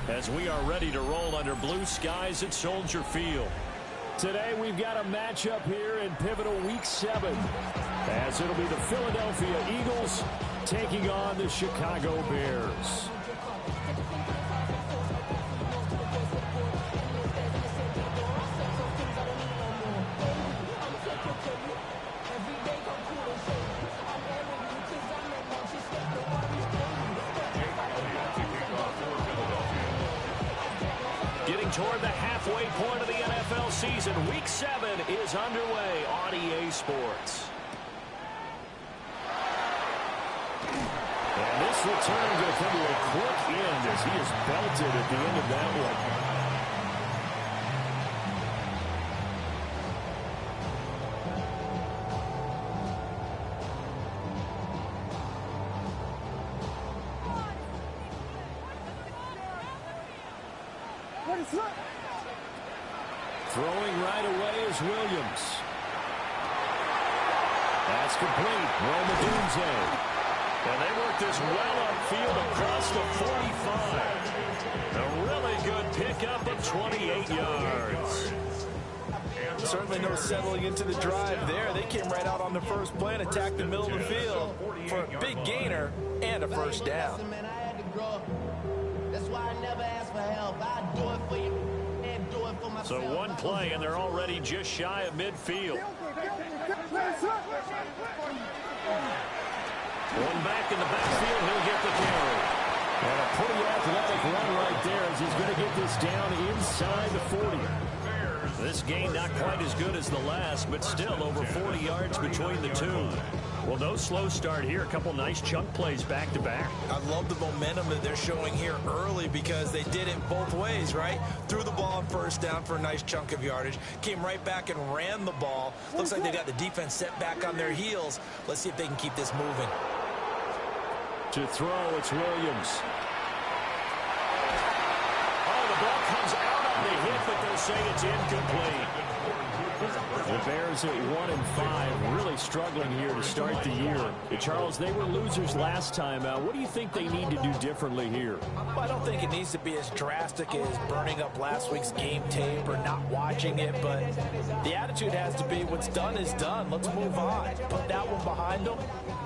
as we are ready to roll under blue skies at Soldier Field. Today we've got a matchup here in pivotal Week 7, as it'll be the Philadelphia Eagles taking on the Chicago Bears. Getting toward the halfway point of the NFL season, Week 7 is underway on EA Sports. And this return going to come to a quick end as he is belted at the end of that one. Throwing right away is Williams. That's complete. Roma Dunze. And they work this well upfield across the 45. A really good pickup of 28 yards. Certainly no settling into the drive there. They came right out on the first play and attacked the middle of the field for a big gainer and a first down. That's why I never ask for help. I do it for you and do it for myself. So one play and they're already just shy of midfield. One back in the backfield, he'll get the carry. And a pretty athletic run right there as he's going to get this down inside the 40. This game not quite as good as the last, but still over 40 yards between the two. Well, no slow start here. A couple nice chunk plays back to back. I love the momentum that they're showing here early because they did it both ways, right? Threw the ball on first down for a nice chunk of yardage. Came right back and ran the ball. Looks like they got the defense set back on their heels. Let's see if they can keep this moving. To throw, it's Williams. Oh, the ball comes out on the hit, but they'll say it's incomplete. The Bears at 1-5, really struggling here to start the year. Charles, they were losers last time. What do you think they need to do differently here? Well, I don't think it needs to be as drastic as burning up last week's game tape or not watching it, but the attitude has to be what's done is done. Let's move on. Put that one behind them,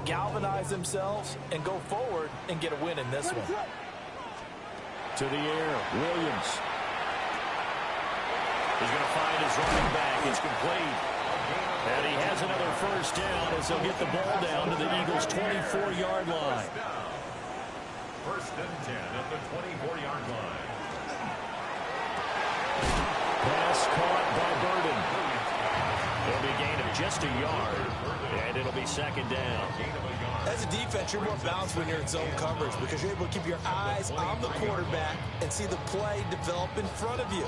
galvanize themselves, and go forward and get a win in this one. To the air, Williams. He's going to find his running back. It's complete. And he has another first down as they'll get the ball down to the Eagles' 24-yard line. First and 10 at the 24-yard line. Pass caught by Burden. It'll be a gain of just a yard, and it'll be second down. As a defense, you're more balanced when you're in zone coverage because you're able to keep your eyes on the quarterback and see the play develop in front of you.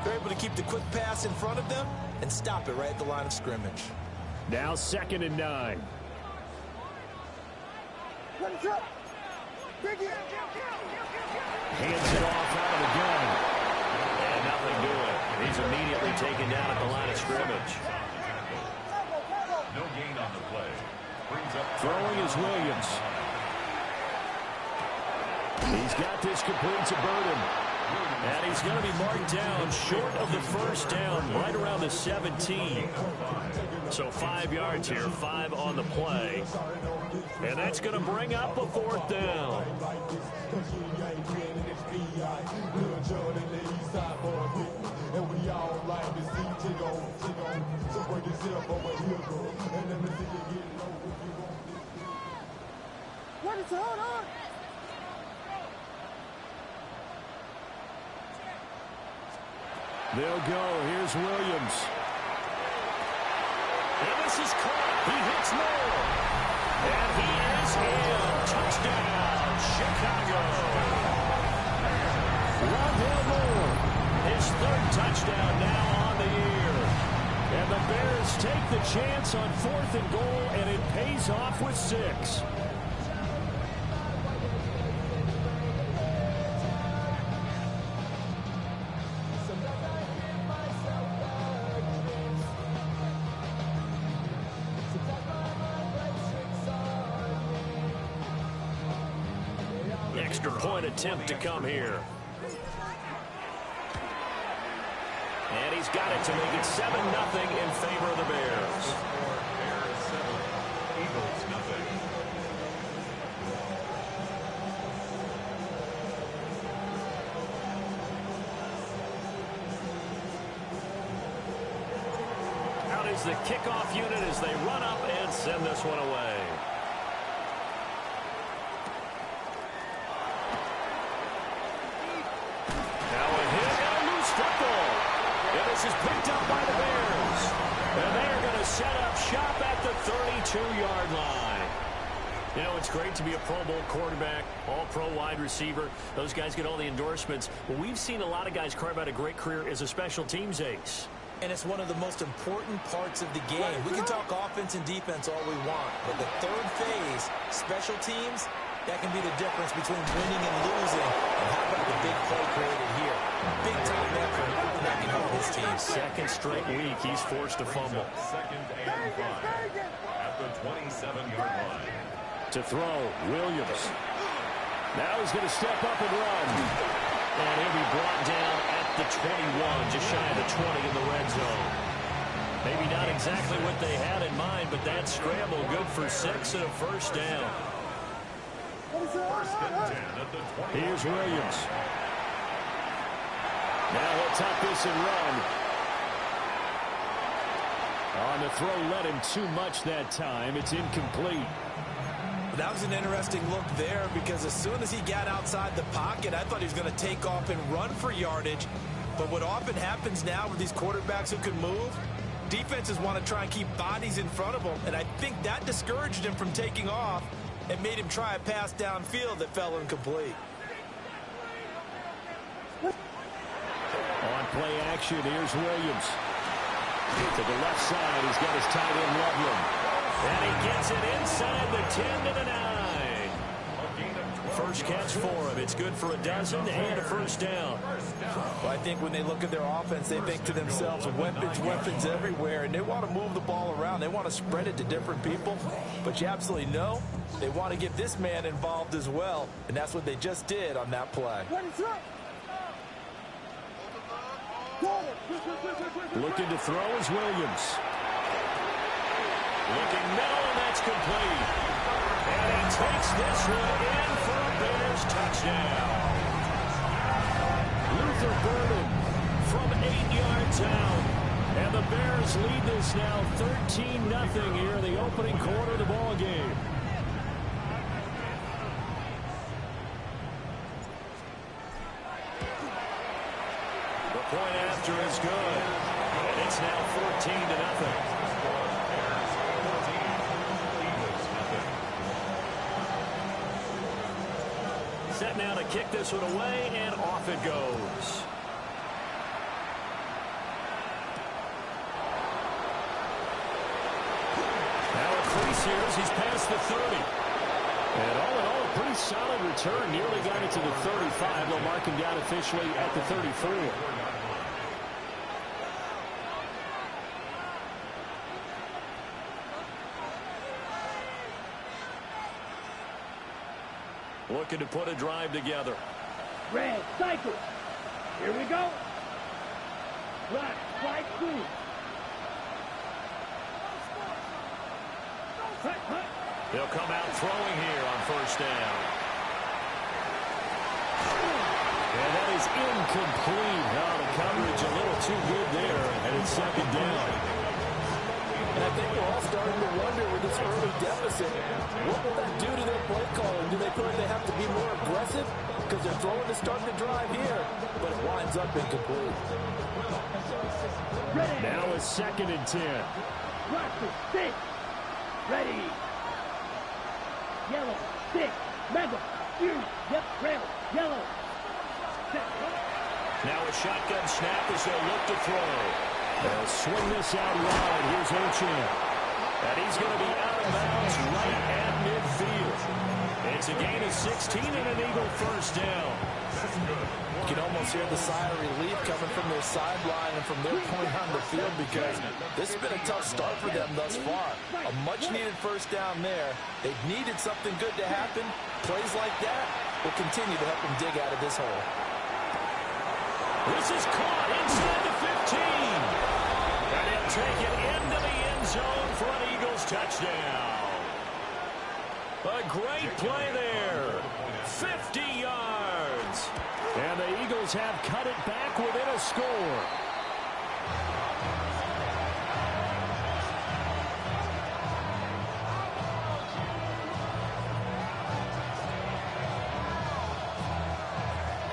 They're able to keep the quick pass in front of them and stop it right at the line of scrimmage. Now 2nd and 9. Hands it off out of the gun. And nothing doing. He's immediately taken down at the line of scrimmage. No gain on the play. Brings up Throwing is Williams. He's got this complete to Burden. And he's going to be marked down short of the first down, right around the 17. So 5 yards here, 5 on the play. And that's going to bring up a 4th down. What is hold on? They'll go. Here's Williams. And this is caught. He hits Moore. And he is in. Touchdown, Chicago. Rondale Moore. His 3rd touchdown now on the year. And the Bears take the chance on 4th and goal, and it pays off with 6. Extra point attempt to come here. And he's got it to make it 7-0 in favor of the Bears. Bears 7, Eagles nothing. Out is the kickoff unit as they run up and send this one away. Now a hit and a loose football. And this is picked up by the Bears. And they're going to set up shop at the 32-yard line. You know, it's great to be a Pro Bowl quarterback, all-pro wide receiver. Those guys get all the endorsements. Well, we've seen a lot of guys carve out a great career as a special teams ace. And it's one of the most important parts of the game. We can talk offense and defense all we want, but the third phase, special teams, that can be the difference between winning and losing. And how about the big play created here? Big-time effort that can help his team. Second straight week, he's forced to fumble. 2nd and 5 at the 27-yard line. To throw, Williams. Now he's going to step up and run. And he'll be brought down at the 21, just shy of the 20 in the red zone. Maybe not exactly what they had in mind, but that scramble good for 6 and a first down. 1st and 10 at the 20. Here's Williams. Now he'll tuck this and run. On the throw, let him too much that time. It's incomplete. That was an interesting look there because as soon as he got outside the pocket, I thought he was going to take off and run for yardage. But what often happens now with these quarterbacks who can move, defenses want to try and keep bodies in front of them. And I think that discouraged him from taking off and made him try a pass downfield that fell incomplete. On play action, here's Williams. To the left side, he's got his tight end Loveland. And he gets it inside the 10 to the 9. First catch for him. It's good for a dozen and a first down. Well, I think when they look at their offense, they think to themselves, weapons everywhere, and they want to move the ball around. They want to spread it to different people. But you absolutely know they want to get this man involved as well, and that's what they just did on that play. Looking to throw is Williams. Looking middle, and that's complete. And he takes this one in for a Bears touchdown. Luther Burden from 8 yards out. And the Bears lead this now 13-0 here in the opening quarter of the ball game. The point after is good. And it's now 14-0. Set now to kick this one away, and off it goes. Now a crease here as he's past the 30. And all in all, a pretty solid return. Nearly got it to the 35. They'll mark him down officially at the 34. Looking to put a drive together. Red, cycle. Here we go. Black, flight through. They'll come out throwing here on first down. And that is incomplete. Oh, the coverage a little too good there, and it's second down. And I think we're all starting to wonder with this early deficit, what will that do to their play calling? Do they feel like they have to be more aggressive? Because they're throwing to start the drive here, but it winds up incomplete. Ready. Now it's 2nd and 10. Roster, stick. Ready. Yellow, stick. Mega. You. Yep, red. Yellow. Set. Now a shotgun snap as they'll look to throw. They'll swing this out wide. Here's Ochamp. And he's going to be out of bounds right at midfield. It's a gain of 16 and an Eagle first down. You can almost hear the sigh of relief coming from their sideline and from their point on the field because this has been a tough start for them thus far. A much-needed first down there. They've needed something good to happen. Plays like that will continue to help them dig out of this hole. This is caught inside the 15. And he'll take it into the end zone for an Eagles touchdown. A great play there. 50 yards. And the Eagles have cut it back within a score.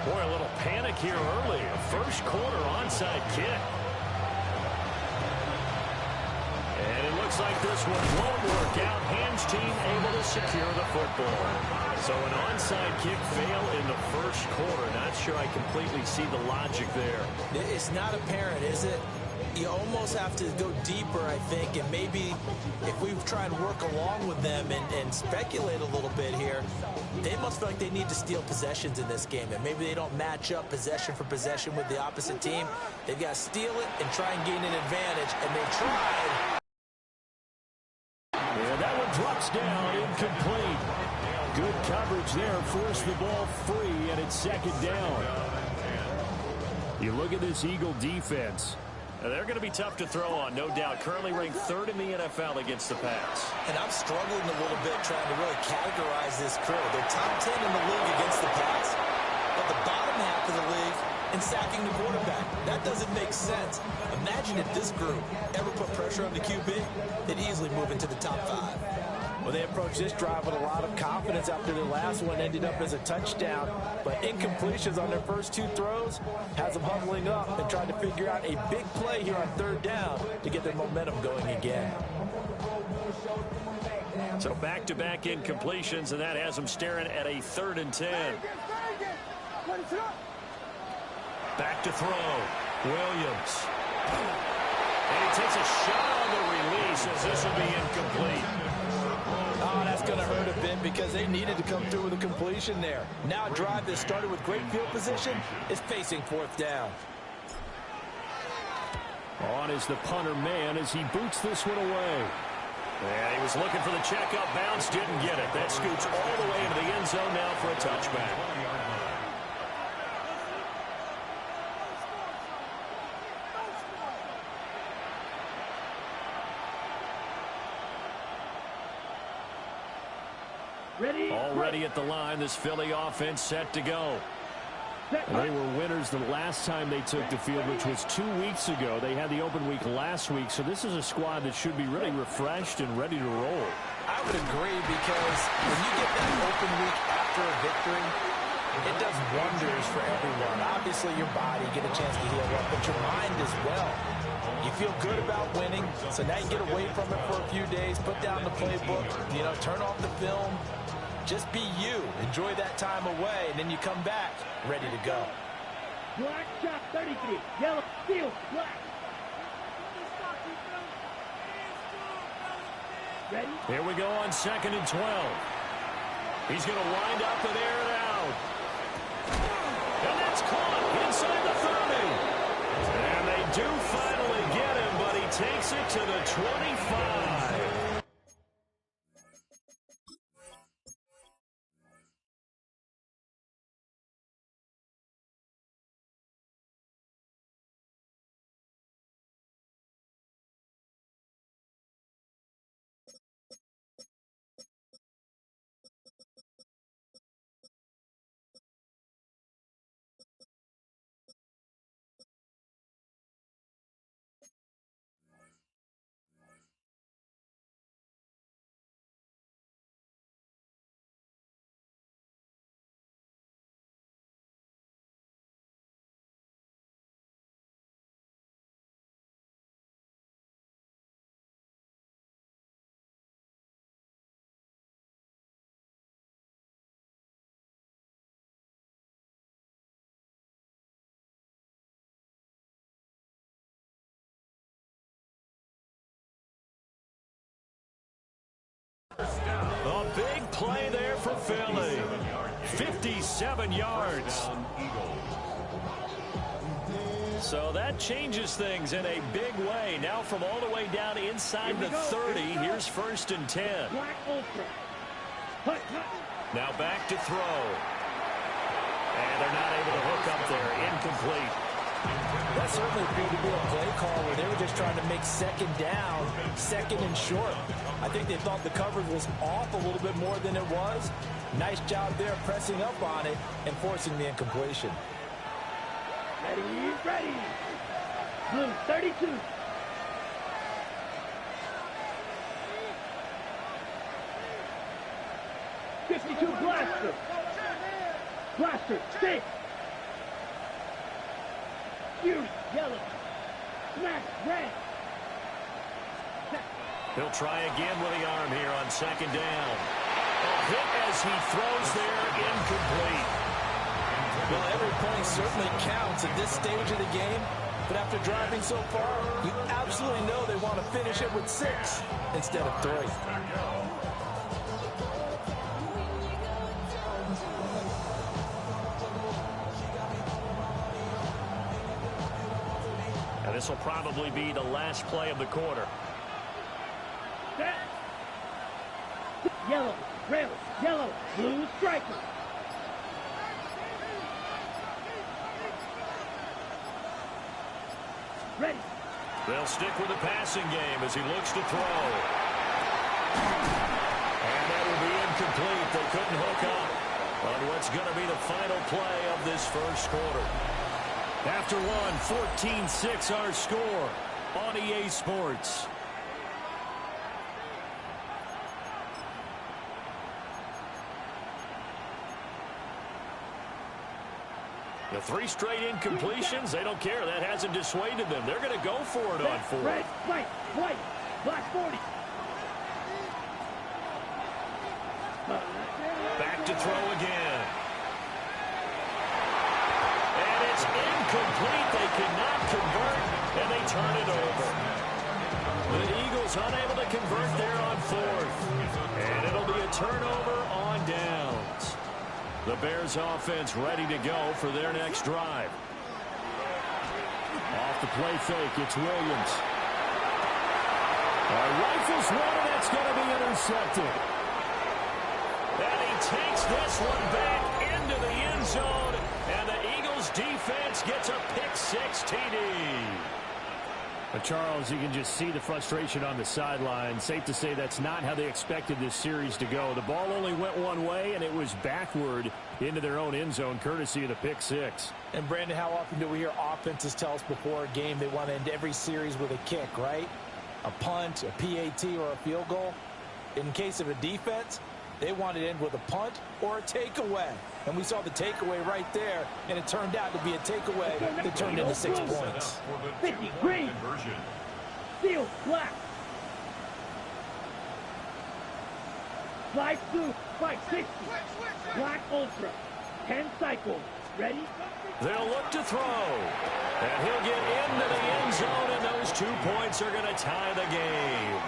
Boy, a little panic here early. A first quarter onside kick. And it looks like this one won't work out. Hams team able to secure the football. So an onside kick fail in the first quarter. Not sure I completely see the logic there. It's not apparent, is it? You almost have to go deeper, I think, and maybe if we try and work along with them and speculate a little bit here, they must feel like they need to steal possessions in this game, and maybe they don't match up possession for possession with the opposite team. They've got to steal it and try and gain an advantage, and they tried. Yeah, that one drops down, incomplete. Good coverage there, forced the ball free, and it's second down. You look at this Eagle defense. They're going to be tough to throw on, no doubt. Currently ranked third in the NFL against the pass. And I'm struggling a little bit trying to really categorize this crew. They're top 10 in the league against the pass, but the bottom half of the league in sacking the quarterback. That doesn't make sense. Imagine if this group ever put pressure on the QB, they'd easily move into the top 5. Well, they approached this drive with a lot of confidence after the last one ended up as a touchdown. But incompletions on their first 2 throws has them huddling up and trying to figure out a big play here on third down to get their momentum going again. So back-to-back incompletions, and that has them staring at a 3rd and 10. Back to throw. Williams. And he takes a shot on the release as this will be incomplete. Oh, that's going to hurt a bit because they needed to come through with a completion there. Now a drive that started with great field position is facing 4th down. On is the punter man as he boots this one away. And he was looking for the checkup bounce, didn't get it. That scoots all the way into the end zone now for a touchback. Already at the line, this Philly offense set to go. They were winners the last time they took the field, which was 2 weeks ago. They had the open week last week, so this is a squad that should be really refreshed and ready to roll. I would agree because when you get that open week after a victory, it does wonders for everyone. Obviously, your body, get a chance to heal up, but your mind as well. You feel good about winning, so now you get away from it for a few days, put down the playbook, turn off the film. Just be you. Enjoy that time away, and then you come back ready to go. Black shot 33. Yellow, steel, black. Ready? Here we go on 2nd and 12. He's going to wind up and air it out. And that's caught inside the 30. And they do finally get him, but he takes it to the 25. A big play there for Philly. 57 yards. So that changes things in a big way. Now from all the way down inside the 30, here's 1st and 10. Now back to throw. And they're not able to hook up there. Incomplete. That certainly appeared to be a play call where they were just trying to make second down, second and short. I think they thought the coverage was off a little bit more than it was. Nice job there pressing up on it and forcing the incompletion. Ready, ready. Blue 32. Blaster. Blaster, 6. Fury, yellow. Smack, red. He'll try again with the arm here on second down. A hit as he throws there, incomplete. Well, every point certainly counts at this stage of the game, but after driving so far, you absolutely know they want to finish it with 6 instead of 3. And this will probably be the last play of the quarter. Set. Yellow, red, yellow, blue striker. Ready. They'll stick with the passing game as he looks to throw. And that will be incomplete. They couldn't hook up on what's going to be the final play of this first quarter. After one, 14-6 our score on EA Sports. The 3 straight incompletions, they don't care. That hasn't dissuaded them. They're going to go for it on 4. Red, white, white, black 40. Back to throw again. And it's incomplete. They cannot convert, and they turn it over. The Eagles unable to convert there on 4th. And it'll be a turnover on downs. The Bears offense ready to go for their next drive. Off the play fake, it's Williams. Rifles one, and that's going to be intercepted. And he takes this one back into the end zone, and the Eagles defense gets a pick-6 TD. But Charles, you can just see the frustration on the sideline. Safe to say that's not how they expected this series to go. The ball only went one way, and it was backward into their own end zone, courtesy of the pick-6. And, Brandon, how often do we hear offenses tell us before a game they want to end every series with a kick, right? A punt, a PAT, or a field goal. In case of a defense, they want to end with a punt or a takeaway. And we saw the takeaway right there, and it turned out to be a takeaway that turned into 6 points. 50, green. Steel, black. Light blue, 560. Black ultra. 10 cycles. Ready? They'll look to throw. And he'll get into the end zone, and those 2 points are going to tie the game.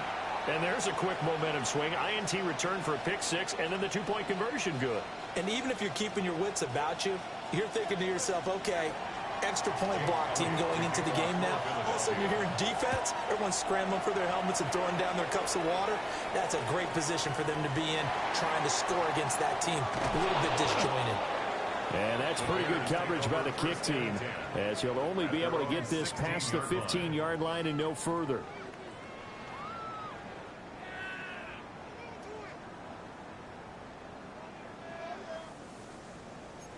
And there's a quick momentum swing. INT return for a pick-6, and then the 2-point conversion good. And even if you're keeping your wits about you, you're thinking to yourself, okay, extra point block team going into the game now. All of a sudden you're hearing defense. Everyone's scrambling for their helmets and throwing down their cups of water. That's a great position for them to be in, trying to score against that team. A little bit disjointed. And that's pretty good coverage by the kick team, as he'll only be able to get this past the 15-yard line and no further.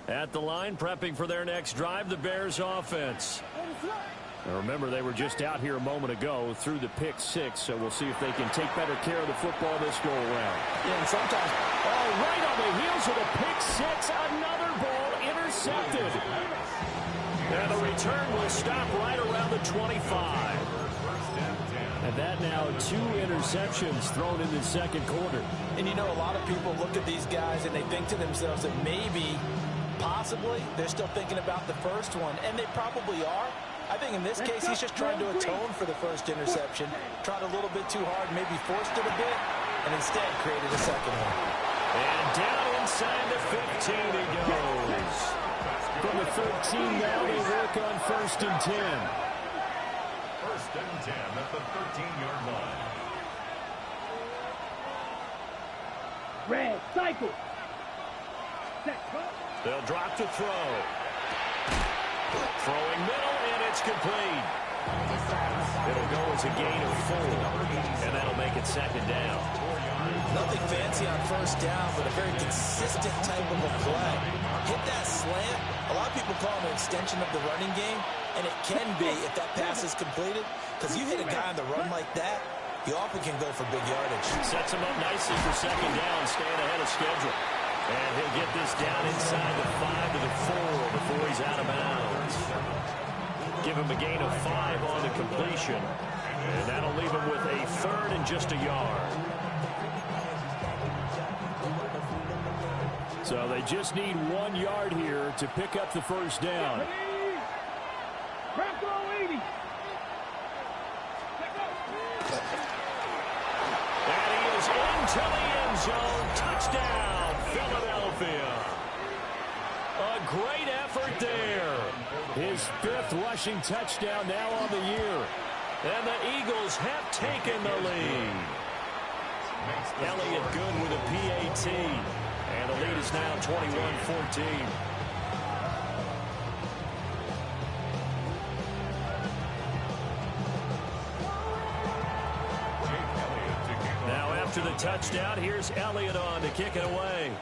At the line, prepping for their next drive, the Bears offense. Now remember, they were just out here a moment ago through the pick-6, so we'll see if they can take better care of the football this go-around. Yeah, and sometimes, right on the heels of the pick-6, another ball intercepted. And the return will stop right around the 25. And that now 2 interceptions thrown in the second quarter. And you know, a lot of people look at these guys and they think to themselves that maybe, possibly, they're still thinking about the first one, and they probably are. I think in this case, he's just trying to atone for the first interception, tried a little bit too hard, maybe forced it a bit, and instead created a second one. And down inside the 15 he goes. From the 13 now, they work on 1st and 10. 1st and 10 at the 13-yard line. Red, cycle. Set, They'll drop to throw. Throwing middle, and it's It's complete. It'll go as a gain of 4, and that'll make it second down. Nothing fancy on first down, but a very consistent type of a play. Hit that slant. A lot of people call it an extension of the running game, and it can be if that pass is completed, because you hit a guy on the run like that, you often can go for big yardage. Sets him up nicely for second down, staying ahead of schedule. And he'll get this down inside the 5 to the 4 before he's out of bounds. Give him a gain of 5 on the completion. And that'll leave him with a 3rd and just a yard. So they just need 1 yard here to pick up the first down. And he is into the end zone. Touchdown, Philadelphia. A great effort there. His 5th rushing touchdown now on the year. And the Eagles have taken the lead. Elliott good with a PAT. And the lead is now 21-14. Now after the touchdown, here's Elliott on to kick it away.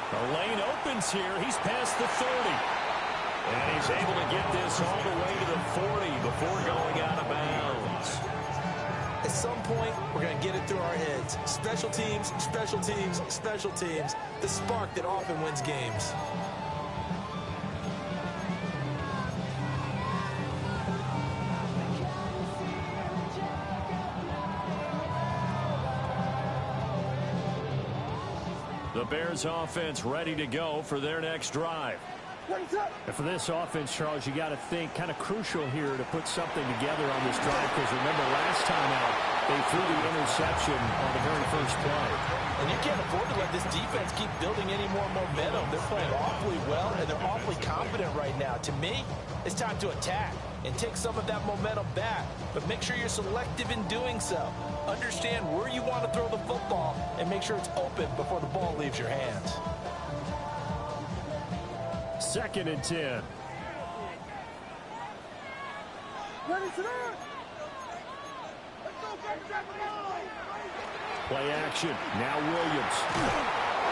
The lane opens here. He's past the 30. And he's able to get this all the way to the 40 before going out of bounds. At some point, we're going to get it through our heads. Special teams, special teams, special teams. The spark that often wins games. The Bears offense ready to go for their next drive. And for this offense, Charles, you got to think kind of crucial here to put something together on this drive, because remember last time out they threw the interception on the very first play. And you can't afford to let this defense keep building any more momentum. They're playing awfully well, and they're awfully confident right now. To me, it's time to attack and take some of that momentum back. But make sure you're selective in doing so. Understand where you want to throw the football and make sure it's open before the ball leaves your hands. 2nd and 10. Play action. Now Williams.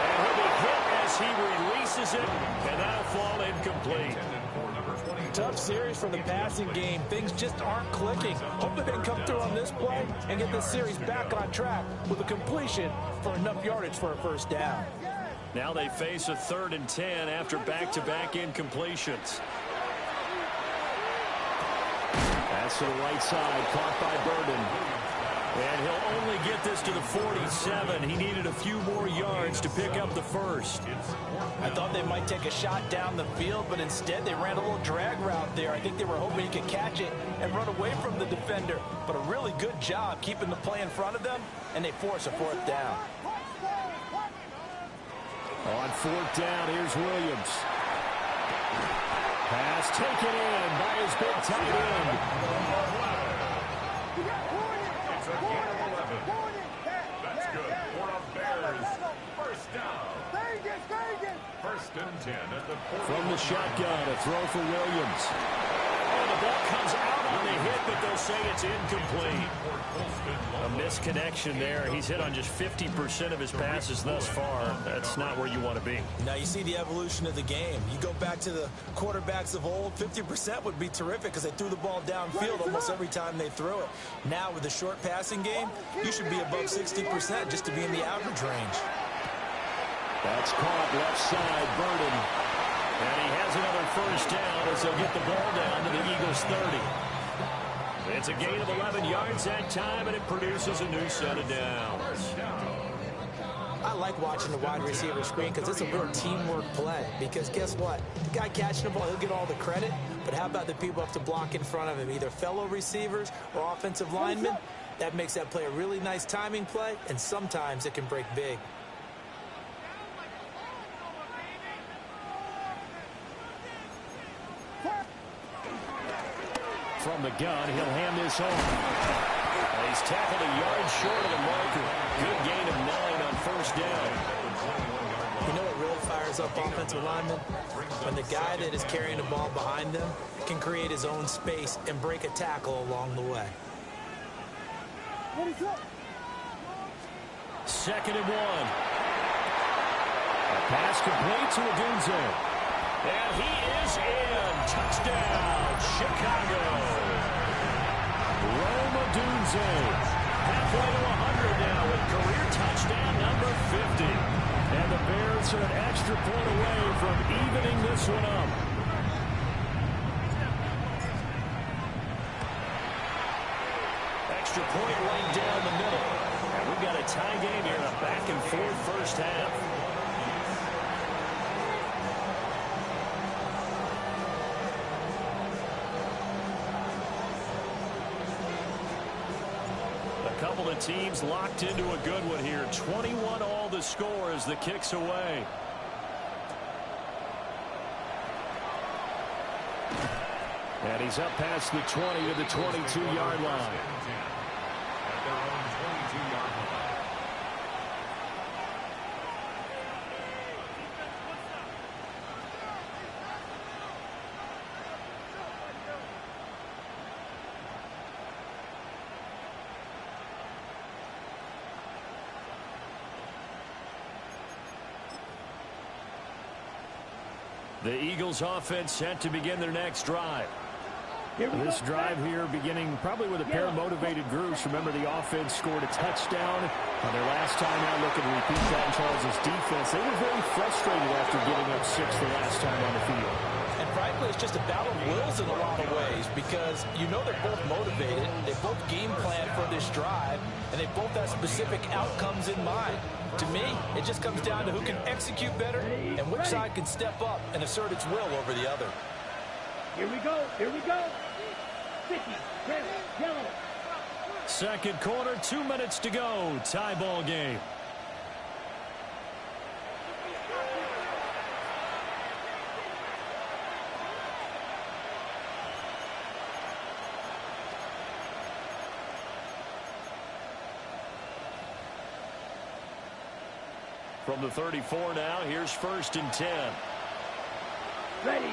And he'll be hit as he releases it, and that'll fall incomplete. Tough series for the passing game. Things just aren't clicking. Hope they can come through on this play and get this series back on track with a completion for enough yardage for a first down. Now they face a 3rd and 10 after back-to-back incompletions. Pass to the right side, caught by Burden. And he'll only get this to the 47. He needed a few more yards to pick up the first. I thought they might take a shot down the field, but instead they ran a little drag route there. I think they were hoping he could catch it and run away from the defender. But a really good job keeping the play in front of them, and they force a 4th down. On 4th down, here's Williams. Pass taken in by his big tight end. It's a gain of 11. That's good for a Bears first down. 1st and 10 at the 40. From the shotgun, a throw for Williams. And the ball comes out on the hit, but they'll say it's incomplete. A misconnection there. He's hit on just 50% of his passes thus far. That's not where you want to be. Now you see the evolution of the game. You go back to the quarterbacks of old, 50% would be terrific because they threw the ball downfield almost every time they threw it. Now with the short passing game, you should be above 60% just to be in the average range. That's caught left side, Burden. And he has another first down as they'll get the ball down to the Eagles' 30. It's a gain of 11 yards that time, and it produces a new set of downs. I like watching the wide receiver screen because it's a real teamwork play. Because guess what? The guy catching the ball, he'll get all the credit. But how about the people who have to block in front of him, either fellow receivers or offensive linemen? That makes that play a really nice timing play, and sometimes it can break big. From the gun, he'll hand this off. He's tackled a yard short of the marker. Good gain of 9 on 1st shows up offensive linemen when the guy that is carrying the ball behind them can create his own space and break a tackle along the way. Second and 1. A pass complete to Odunze. And he is in. Touchdown, Chicago. Rome Odunze. Halfway to 100 now with career touchdown number 50. And the Bears are an extra point away from evening this one up. Extra point right down the middle. And we've got a tie game here in a back-and-forth first half. A couple of teams locked into a good one here. 21 all the score as the kick's away. And he's up past the 20 to the 22-yard line. At their own 22-yard line. The Eagles offense set to begin their next drive. This drive here beginning probably with a pair of motivated groups. Remember, the offense scored a touchdown on their last time out, looking to repeat that in Charles' defense. They were very frustrated after giving up 6 the last time on the field. And frankly, it's just a battle of wills in a lot of ways because you know they're both motivated. They both game plan for this drive, and they both have specific outcomes in mind. To me, it just comes down to who can execute better and which side can step up and assert its will over the other. Here we go. Here we go. 50, red, yellow. Second quarter, 2 minutes to go. Tie ball game. From the 34 now, here's 1st and 10. Ready.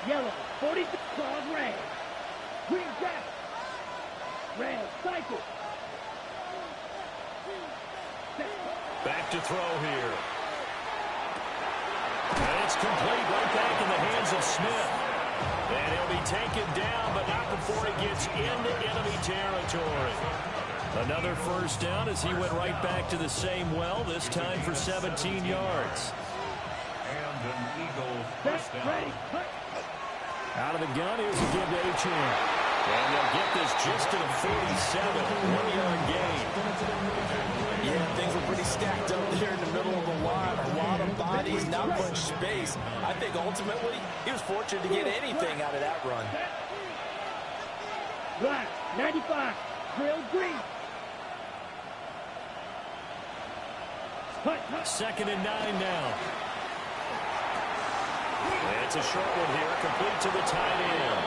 Yellow, 40, claws red. Green jack. Red, cycle. Back to throw here. And it's complete right back in the hands of Smith. And he'll be taken down, but not before he gets into enemy territory. Another first down as he went right back to the same well, this time for 17 yards. And an Eagle first down. Out of the gun, here's a give to Achane. And they'll get this just to the 47, 1-yard gain. Yeah, things were pretty stacked up there in the middle of the line. A lot of bodies, not much space. I think ultimately he was fortunate to get anything out of that run. Black, 95, drill green. Second and 9 now. It's a short one here, complete to the tight end.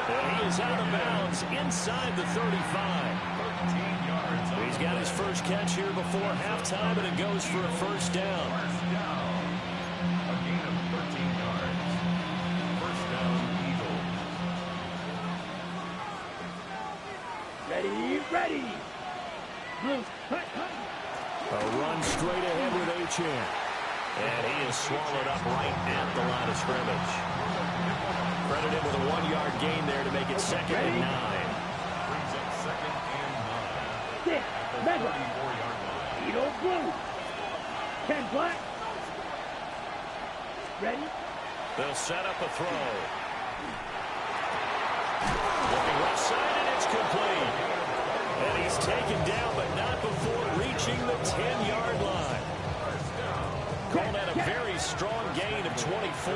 And he is out of bounds inside the 35. 13 yards. He's got his first catch here before halftime, and it goes for a first down. First down. A gain of 13 yards. First down, Eagle. Ready, ready. Blue, A run straight ahead with Achane. And he is swallowed up right at the line of scrimmage. Credited with a 1-yard gain there to make it 2nd and 9. Brings up 2nd and 9. 6, Mega, 34-yard line. Edo blue. 10 black. Ready? They'll set up a throw. Looking left side, and it's complete. And he's taken down, but not before reaching the 10-yard line. Call that a very strong gain of 24.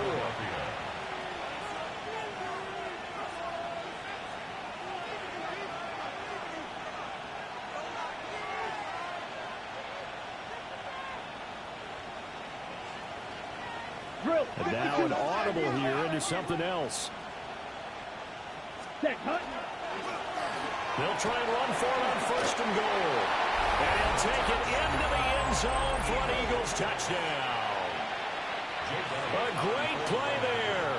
And now an audible here into something else. Set, Hunt. They'll try and run for it on 1st and goal. And he'll take it into the end zone for an Eagles touchdown. A great play there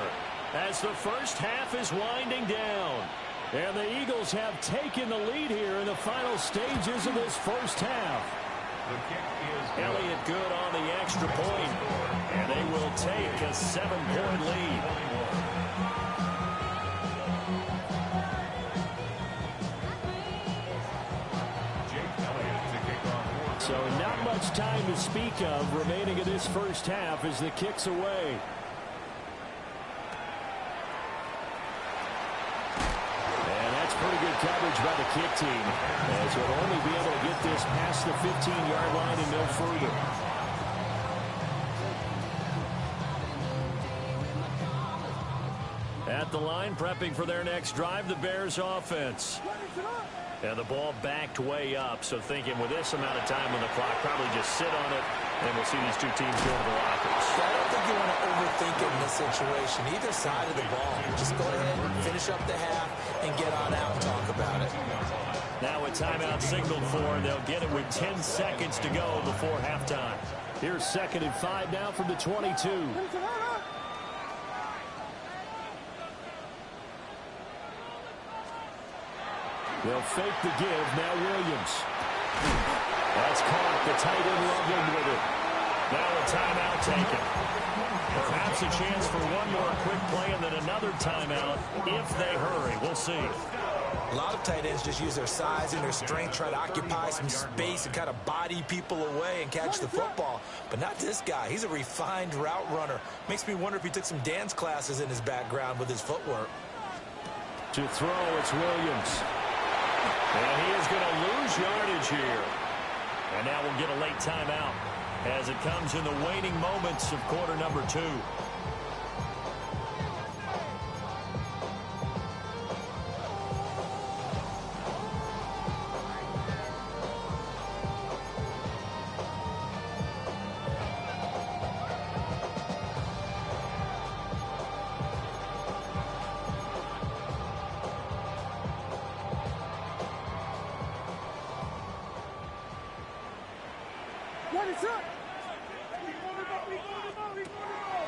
as the first half is winding down. And the Eagles have taken the lead here in the final stages of this first half. The kick is good. Elliott good on the extra point, and they will take a 7-point lead. So not much time to speak of remaining in this first half as the kick's away. And that's pretty good coverage by the kick team, as will only be able to get this past the 15-yard line and no further. At the line, prepping for their next drive, the Bears offense. And the ball backed way up, so thinking with this amount of time on the clock, probably just sit on it, and we'll see these two teams go to the lockers. I don't think you want to overthink it in this situation. Either side of the ball. Just go ahead and finish up the half and get on out and talk about it. Now a timeout signaled for, and they'll get it with 10 seconds to go before halftime. Here's 2nd and 5 now from the 22. They'll fake the give. Now Williams. That's caught. The tight end Loveland with it. Now a timeout taken. Perhaps a chance for one more quick play and then another timeout if they hurry. We'll see. A lot of tight ends just use their size and their strength, try to occupy some space and kind of body people away and catch the football. But not this guy. He's a refined route runner. Makes me wonder if he took some dance classes in his background with his footwork. To throw, it's Williams. And he is going to lose yardage here. And now we'll get a late timeout as it comes in the waning moments of quarter number 2.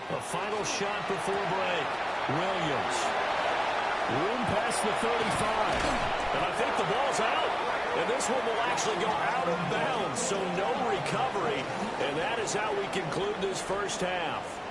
A final shot before break. Williams. Room past the 35. And I think the ball's out. And this one will actually go out of bounds, so no recovery. And that is how we conclude this first half.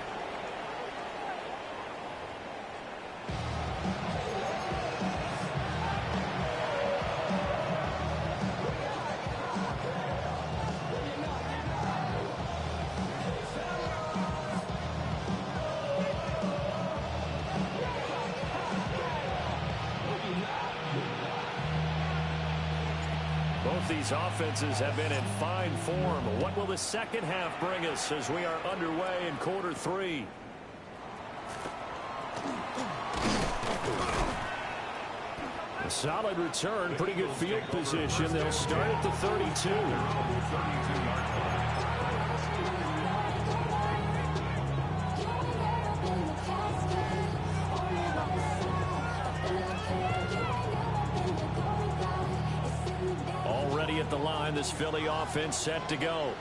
Both these offenses have been in fine form. What will the second half bring us as we are underway in quarter 3? A solid return, pretty good field position. They'll start at the 32. Already at the line, this Philly offense set to go.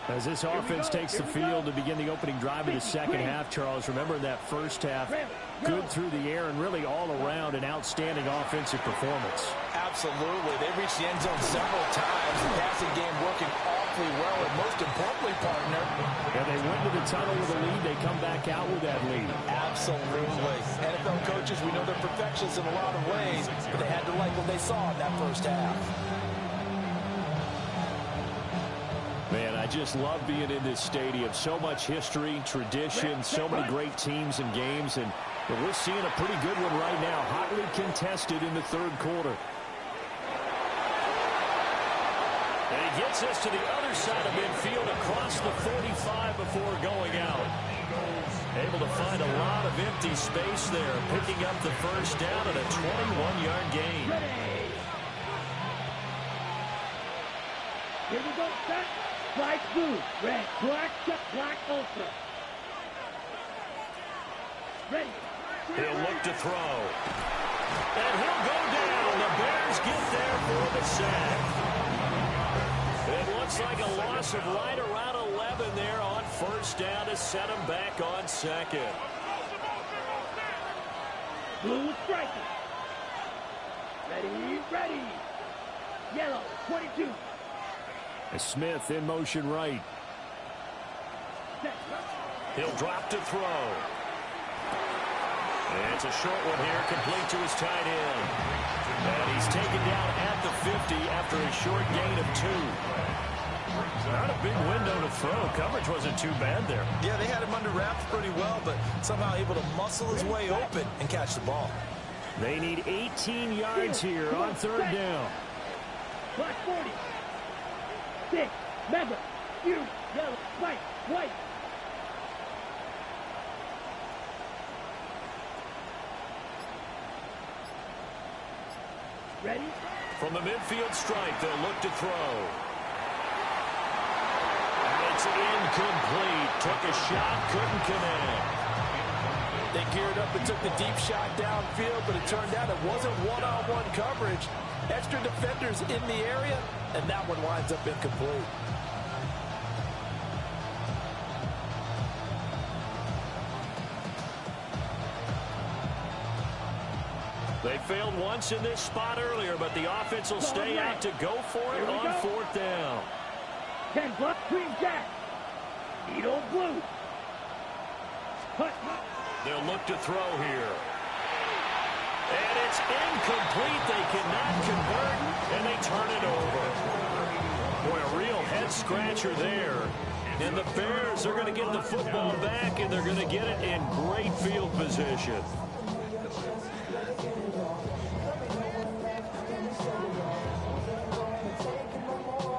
As this offense takes the field to begin the opening drive of the second half, Charles, remember in that first half, good through the air and really all around an outstanding offensive performance. Absolutely. They reached the end zone several times. The passing game working awfully well, and most importantly, partner. Yeah, they went to the tunnel with a lead. They come back out with that lead. Absolutely. NFL coaches, we know they're perfectionists in a lot of ways, but they had to like what they saw in that first half. Man, I just love being in this stadium. So much history, tradition, so many great teams and games, and we're seeing a pretty good one right now, hotly contested in the third quarter. And he gets us to the other side of midfield across the 45 before going out. Able to find a lot of empty space there, picking up the first down and a 21-yard gain. Here we go, set. Flag blue, red, black, check, black, ultra. Ready. He'll look to throw. And he'll go down. The Bears get there for the sack. It looks like a loss of right around 11 there on first down to set him back on second. Blue striker. Ready, ready. Yellow, 22. Smith in motion right. Set. He'll drop to throw. And it's a short one here, complete to his tight end. And he's taken down at the 50 after a short gain of 2. Not a big window to throw. Coverage wasn't too bad there. Yeah, they had him under wraps pretty well, but somehow able to muscle his way open and catch the ball. They need 18 yards here on third down. Black 40. 6. Member. You. Yellow. White. White. Ready? From the midfield stripe, they'll look to throw. And it's incomplete. Took a shot, couldn't connect. They geared up and took the deep shot downfield, but it turned out it wasn't one-on-one coverage. Extra defenders in the area, and that one winds up incomplete. They failed once in this spot earlier, but the offense will stay out to go for it on fourth down. 10 bucks, green jack. Needle blue. Cut. They'll look to throw here. And it's incomplete. They cannot convert, and they turn it over. Boy, a real head-scratcher there. And the Bears are going to get the football back, and they're going to get it in great field position.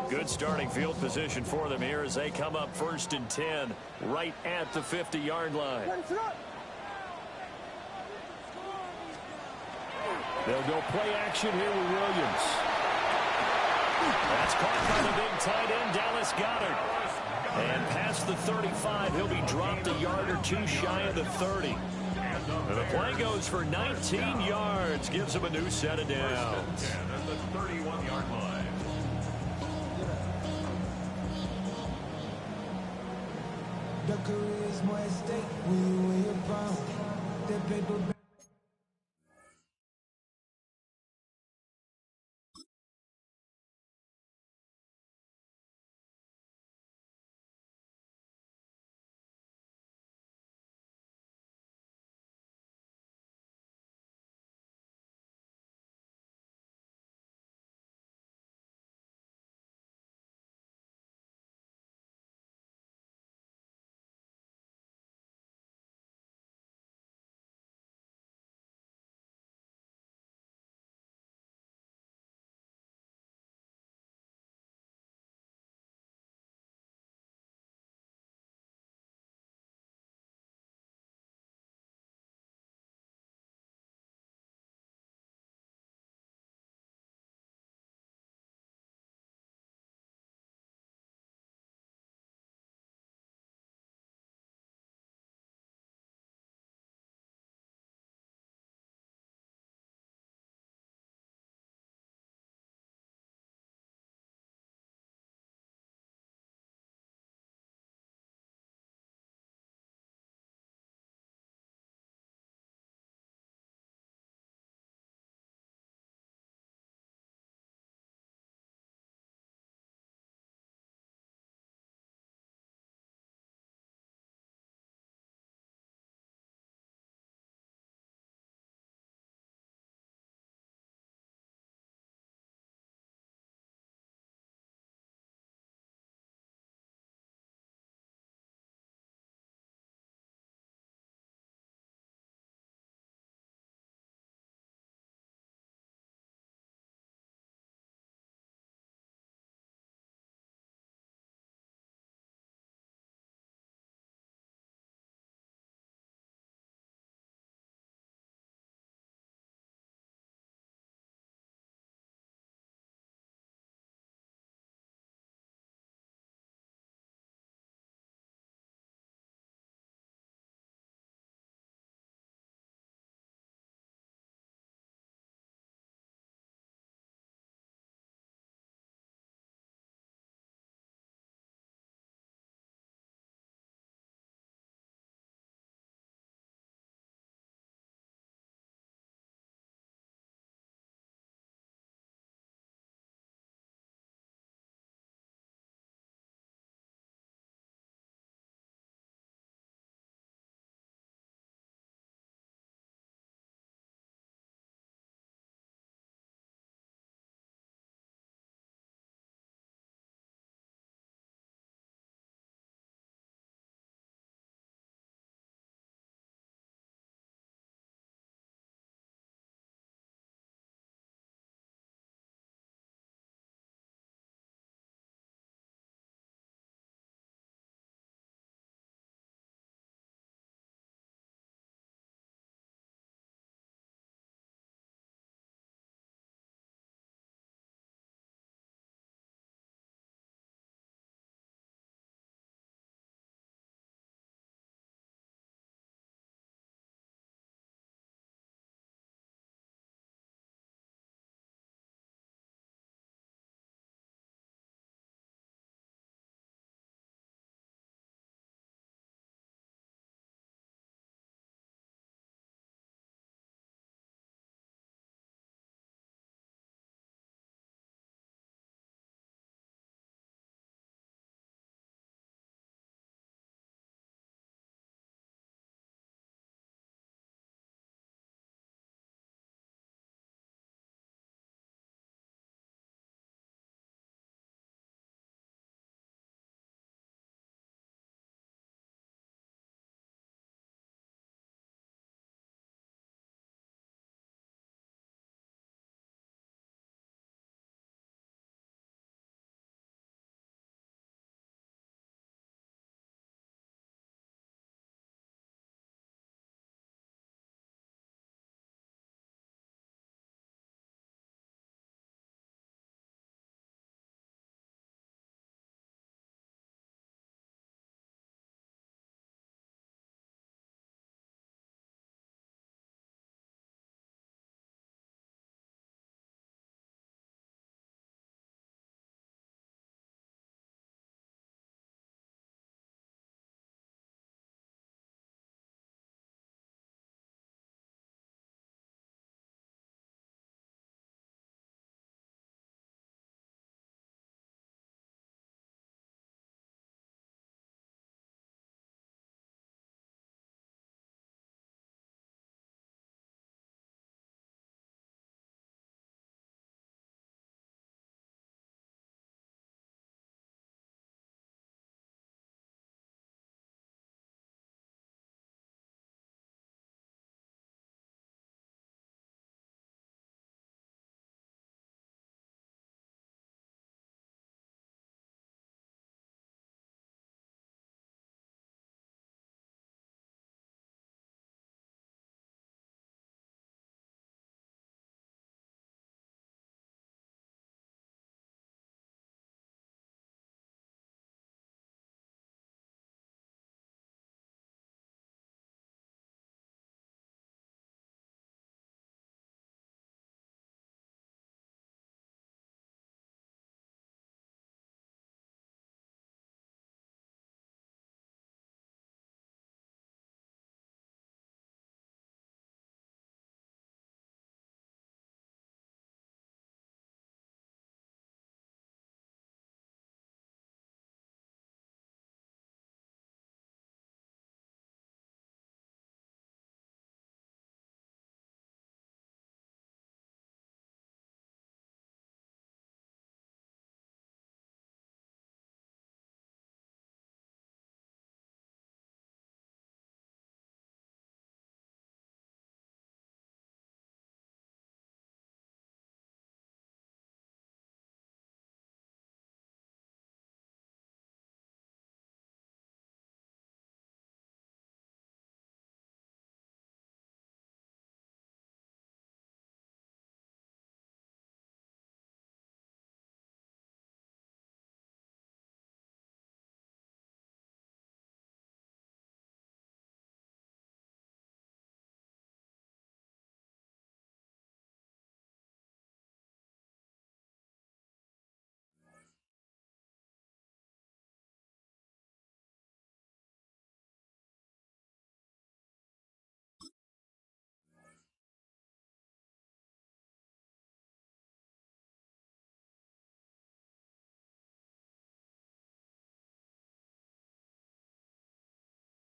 Good starting field position for them here as they come up 1st and 10 right at the 50-yard line. They'll go play action here with Williams. That's caught by the big tight end, Dallas Goedert. And past the 35, he'll be dropped a yard or 2 shy of the 30. And the play goes for 19 yards, gives him a new set of downs. 10 at the 31-yard line. The career is more at stake when you wear your crown. That paper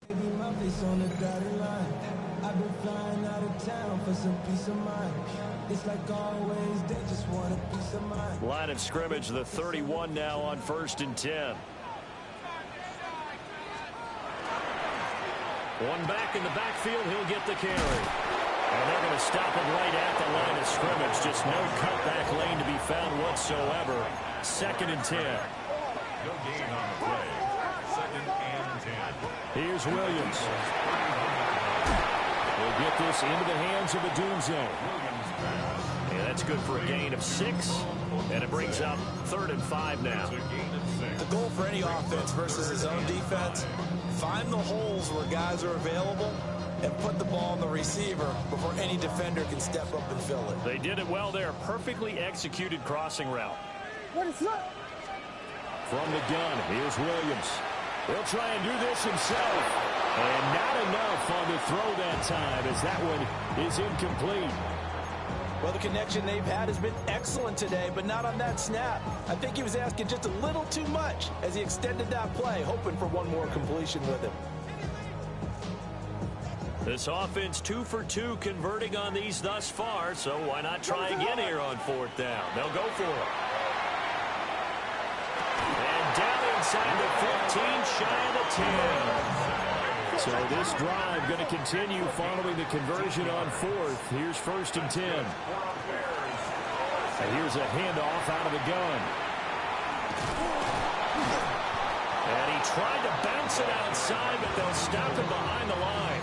Maybe my face on the dotted line. I've been flying out of town for some peace of mind. It's like always, they just want a piece of mind. Line of scrimmage, the 31 now on 1st and 10. One back in the backfield, he'll get the carry. And they're going to stop him right at the line of scrimmage. Just no cutback lane to be found whatsoever. 2nd and 10. No gain on the play. 2nd and 10. Here's Williams. We'll get this into the hands of Adunze. Yeah, that's good for a gain of 6. And it brings up 3rd and 5 now. The goal for any offense versus his own defense, find the holes where guys are available and put the ball on the receiver before any defender can step up and fill it. They did it well there. Perfectly executed crossing route. From the gun, here's Williams. He'll try and do this himself. And not enough on the throw that time as that one is incomplete. Well, the connection they've had has been excellent today, but not on that snap. I think he was asking just a little too much as he extended that play, hoping for one more completion with him. This offense 2 for 2 converting on these thus far, so why not try again here on 4th down? They'll go for it. And down inside the 15, shy of the 10. So this drive going to continue following the conversion on 4th. Here's 1st and 10. And here's a handoff out of the gun. And he tried to bounce it outside, but they'll stop him behind the line.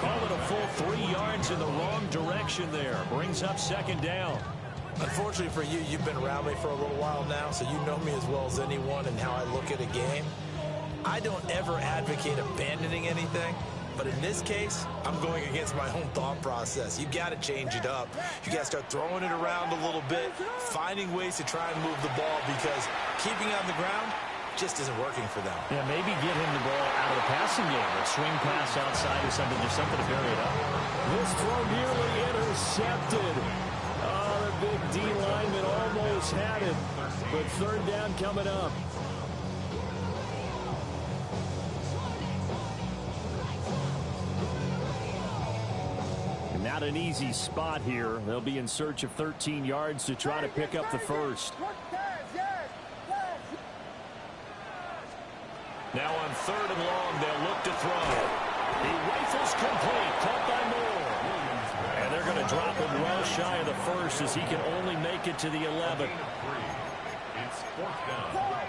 Call it a full 3 yards in the wrong direction there. Brings up 2nd down. Unfortunately for you, you've been around me for a little while now, so you know me as well as anyone and how I look at a game. I don't ever advocate abandoning anything, but in this case, I'm going against my own thought process. You've got to change it up. You got to start throwing it around a little bit, finding ways to try and move the ball, because keeping it on the ground just isn't working for them. Yeah, maybe get him the ball out of the passing game. A swing pass outside or something, just something to vary it up. This throw nearly intercepted. Oh, the big D lineman almost had it, but 3rd down coming up. Not an easy spot here. They'll be in search of 13 yards to try to pick up the 1st. Now on 3rd and long, they'll look to throw. He rifles complete, caught by Moore. And they're going to drop him well shy of the 1st as he can only make it to the 11. It's 4th down.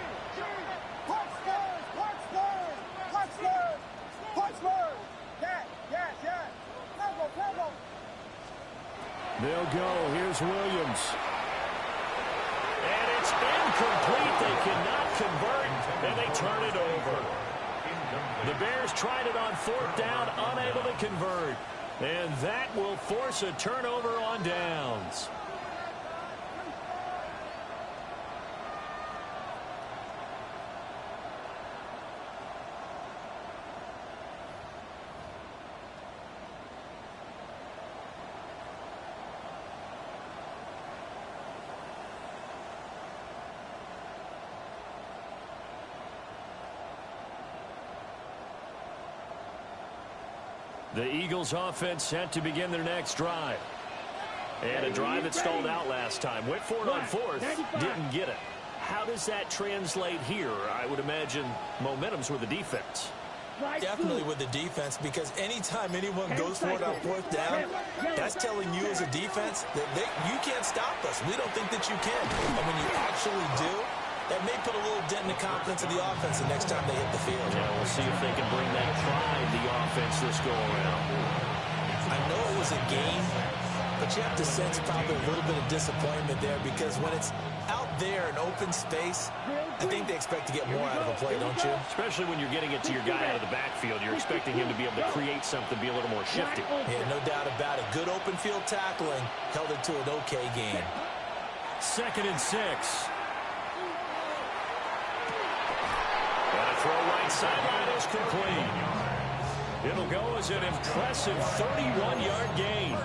They'll go. Here's Williams. And it's incomplete. They cannot convert, and they turn it over. The Bears tried it on 4th down, unable to convert. And that will force a turnover on downs. The Eagles offense set to begin their next drive. And a drive that stalled out last time. Went for it on 4th, didn't get it. How does that translate here? I would imagine momentum's with the defense. Definitely with the defense, because anytime anyone goes for it on 4th down, that's telling you as a defense that you can't stop us. We don't think that you can. And when you actually do, that may put a little dent in the confidence of the offense the next time they hit the field. Yeah, we'll see if they can bring that pride, the offense, this go around. I know it was a game, but you have to sense probably a little bit of disappointment there, because when it's out there in open space, I think they expect to get more out of a play, don't you? Especially when you're getting it to your guy out of the backfield. You're expecting him to be able to create something, be a little more shifty. Yeah, no doubt about it. Good open field tackling held it to an okay game. 2nd and 6. And a throw right sideline is complete. It'll go as an impressive 31-yard gain.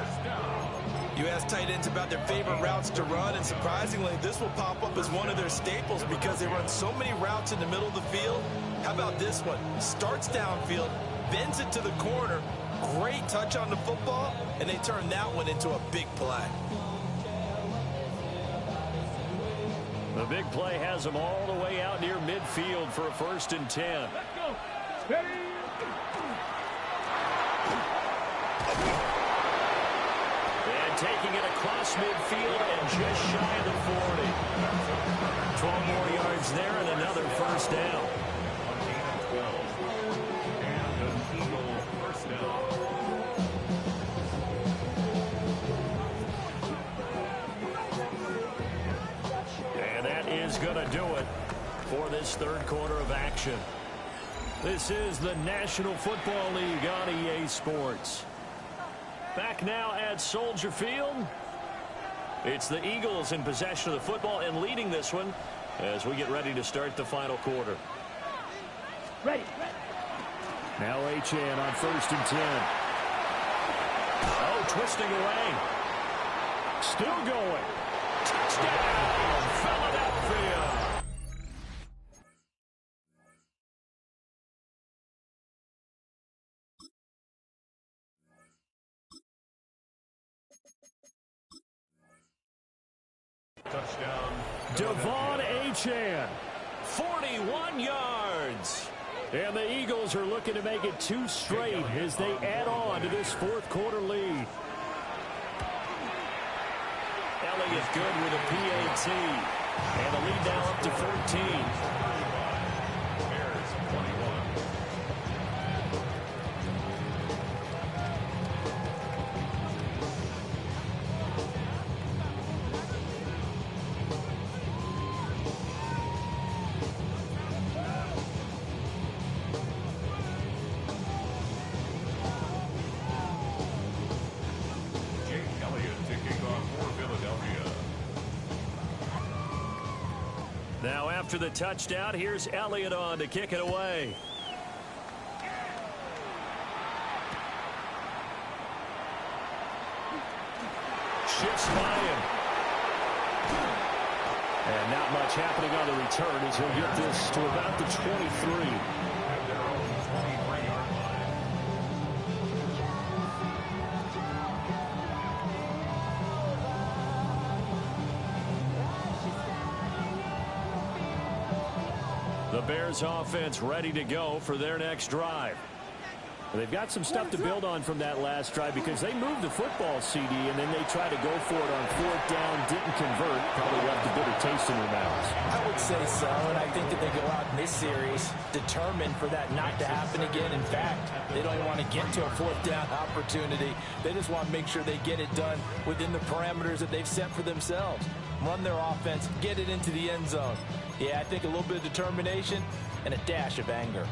You ask tight ends about their favorite routes to run, and surprisingly, this will pop up as one of their staples because they run so many routes in the middle of the field. How about this one? Starts downfield, bends it to the corner. Great touch on the football, and they turn that one into a big play. The big play has them all the way out near midfield for a 1st and 10. Let's go. Steady. And taking it across midfield and just shy of the 40. 12 more yards there and another 1st down. And an Eagle 1st down. And that is going to do it for this 3rd quarter of action. This is the National Football League on EA Sports. Back now at Soldier Field. It's the Eagles in possession of the football and leading this one as we get ready to start the final quarter. Ready. Now Achane on 1st and 10. Oh, twisting away. Still going. Touchdown, Philadelphia. Touchdown. Devon Achane, 41 yards. And the Eagles are looking to make it 2 straight as they add on to this 4th quarter lead. Elliott good with a PAT. And the lead now up to 14. Bears 21. Now after the touchdown, here's Elliott on to kick it away. Shifts by him. And not much happening on the return as he'll get this to about the 23. The Bears offense ready to go for their next drive. They've got some stuff to build on from that last drive because they moved the football, CD, and then they tried to go for it on 4th down, didn't convert, probably left a bitter taste in their mouths. I would say so, and I think that they go out in this series determined for that not to happen again. In fact, they don't even want to get to a 4th down opportunity. They just want to make sure they get it done within the parameters that they've set for themselves. Run their offense, get it into the end zone. Yeah, I think a little bit of determination and a dash of anger.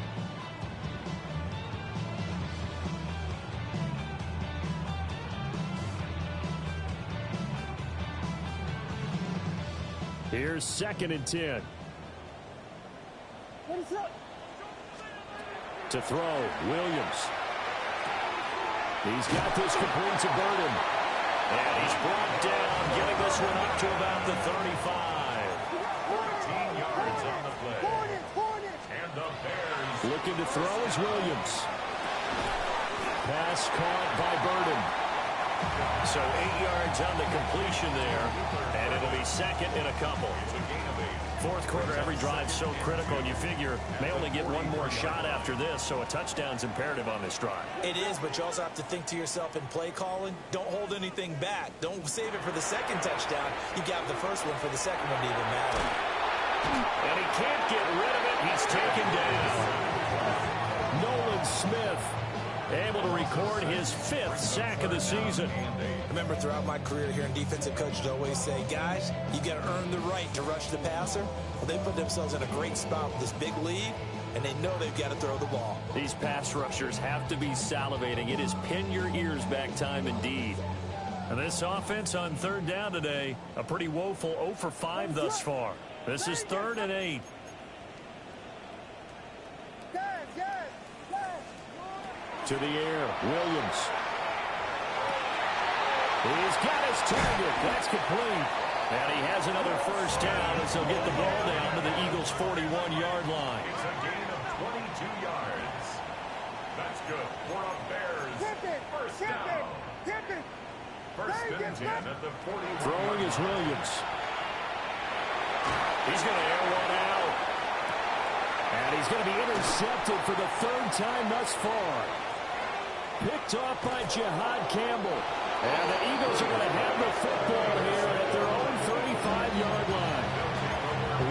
Here's 2nd and 10. To throw, Williams. He's got this complete to Burden. And he's brought down, getting this one up to about the 35. 14 yards on the play. And the Bears looking to throw is Williams. Pass caught by Burden. So 8 yards on the completion there, and it'll be 2nd and a couple. 4th quarter, every drive's so critical, and you figure may only get one more shot after this, so a touchdown's imperative on this drive. It is, but you also have to think to yourself in play calling, don't hold anything back. Don't save it for the 2nd touchdown. You got the 1st one for the 2nd one to even matter. And he can't get rid of it. He's taken down. Nolan Smith able to record his 5th sack of the season. I remember throughout my career here in defensive coach, I'd always say, guys, you got to earn the right to rush the passer. Well, they put themselves in a great spot with this big lead, and they know they've got to throw the ball. These pass rushers have to be salivating. It is pin your ears back time indeed. And this offense on 3rd down today, a pretty woeful 0 for 5 thus far. This is 3rd and 8. To the air, Williams. He's got his target. That's complete. And he has another 1st down as he'll get the ball down to the Eagles' 41-yard line. It's a gain of 22 yards. That's good. For a Bears first down. First and 10 at the 41. Throwing is Williams. He's going to air one out. And he's going to be intercepted for the third time thus far. Picked off by Jihad Campbell. And the Eagles are going to have the football here at their own 35-yard line.